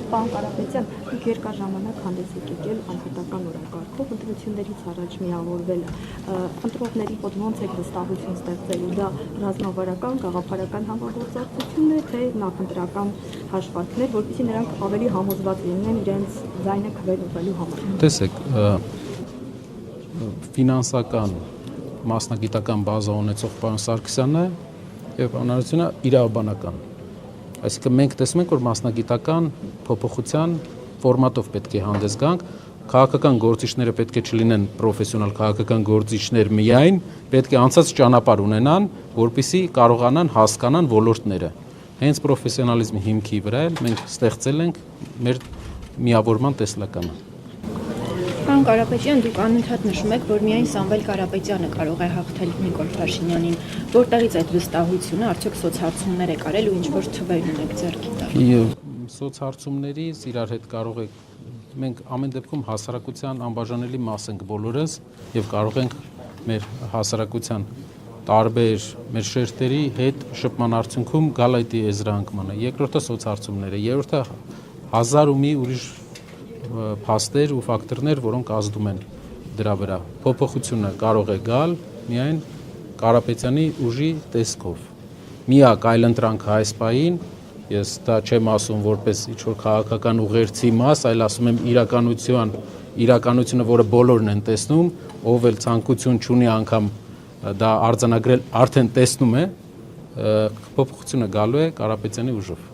Պարոն Կարապետյան, դուք երկար ժամանակ հանդես եք եկել անհատական օրակարգով ընտրություններից առաջ միավորվելը։ Ընտրողների մոտ ոնց եք վստահություն ստեղծելու, դա ռազմավարական, գաղափարական համագործակցություն է, թե նախընտրական հաշվարկներ, որպեսզի նրանք ավելի համոզված լինեն իրենց ձայնը քվեն ուղղելու համար։ Տեսեք, ֆինանսական, մասնագիտական բազա ունեցող պարոն Սարգսյանը եւ անհրաժեշտությունը իրավաբանական։ Այսինքն մենք տեսնում ենք, որ մասնագիտական փոփոխության ֆորմատով պետք է հանդես գանք, քաղաքական գործիչները պետք է չլինեն պրոֆեսիոնալ քաղաքական գործիչներ միայն, պետք է անցած ճանապարհ ունենան, որպեսզի կարողանան հասկանան ոլորտները։ Հենց պրոֆեսիոնալիզմի հիմքի վրա մենք ստեղծել ենք մեր միավորման տեսլականը։ Պարոն Կարապետյան, դուք անընդհատ նշում եք, որ միայն Սամվել Կարապետյանը կարող է հաղթել Նիկոլ Փաշինյանին։ Որտեղից այդ վստահությունը, արդյոք սոցհարցումներ եք արել ու ինչ-որ թվեր ունեք ձեռքի տալ։ Սոցհարցումներից իրար հետ կարող եք, մենք ամեն դեպքում հասարակության անբաժանելի մաս ենք բոլորս եւ կարող ենք մեր հասարակության տարբեր մեր շերտերի հետ շփման արդյունքում գալ այդ եզրանկմանը։ Երկրորդը սոցհարցումները, երրորդը հազար ու մի ուրիշ փաստեր ու ֆակտորներ, որոնք ազդում են դրա վրա։ Փոփոխությունը կարող է գալ միայն Կարապետյանի ուժի տեսքով։ Միակ այլընտրանքը այս պահին, ես դա չեմ ասում որպես ինչ-որ քաղաքական ուղերձի մաս, այլ ասում եմ իրականությունը, որը բոլորն են տեսնում, ով էլ ցանկություն չունի անգամ դա արձանագրել, արդեն տեսնում է, փոփոխությունը գալու է Կարապետյանի ուժով։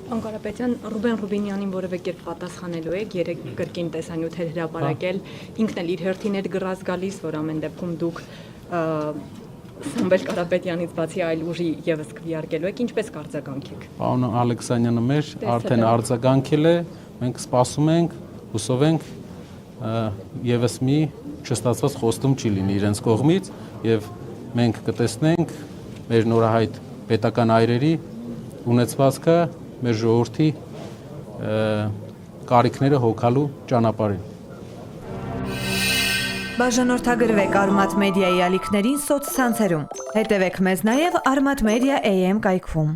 Պարոն Կարապետյան, Ռուբեն Ռուբինյանին որևէ կերպ պատասխանելու եք, երեք կրկին տեսանյութեր հրապարակել, ինքն էլ իր հերթին էր գրած գալիս, որ ամեն դեպքում դուք Սամվել Կարապետյանից բացի այլ ուժի եւս քվեարկելու եք, ինչպես կարձագանքեք։ Պարոն Ալեքսանյանը մեր արդեն արձագանքել է, մենք սպասում ենք, հուսով ենք եւս մի չստացված խոստում չի լինի իրենց կողմից եւ մենք կտեսնենք մեր նորահայտ պետական այրերի ունեցվածքը մեր ժողովրդի կարիքները հոգալու ճանապարհին։ Բաժանորդագրվեք Արմատ մեդիայի ալիքներին սոցցանցերում։ Հետևեք մեզ նաև Armat Media AM կայքում։